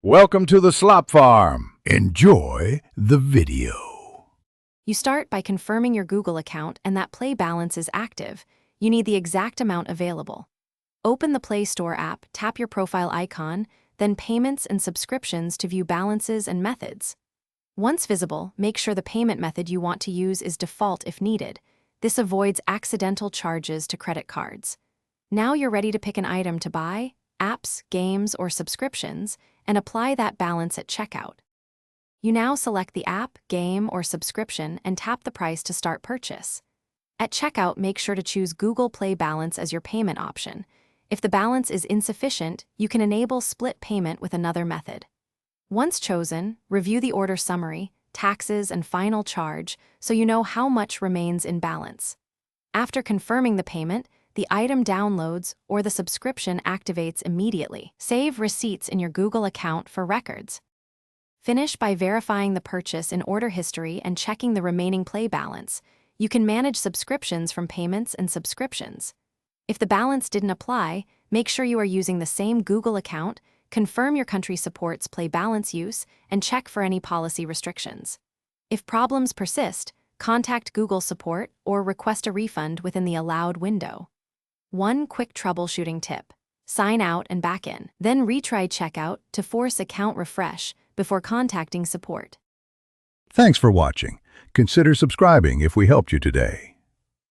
Welcome to the Slop Farm. Enjoy the video. You start by confirming your Google account and that Play balance is active. You need the exact amount available. Open the Play Store app, tap your profile icon, then Payments and Subscriptions to view balances and methods. Once visible, make sure the payment method you want to use is default if needed. This avoids accidental charges to credit cards. Now you're ready to pick an item to buy, apps, games, or subscriptions, and apply that balance at checkout. You now select the app, game, or subscription and tap the price to start purchase. At checkout, make sure to choose Google Play Balance as your payment option. If the balance is insufficient, you can enable split payment with another method. Once chosen, review the order summary, taxes, and final charge so you know how much remains in balance. After confirming the payment, the item downloads or the subscription activates immediately. Save receipts in your Google account for records. Finish by verifying the purchase in order history and checking the remaining Play balance. You can manage subscriptions from Payments and Subscriptions. If the balance didn't apply, make sure you are using the same Google account, confirm your country supports Play balance use, and check for any policy restrictions. If problems persist, contact Google support or request a refund within the allowed window. One quick troubleshooting tip: sign out and back in, then retry checkout to force account refresh before contacting support. Thanks for watching. Consider subscribing if we helped you today.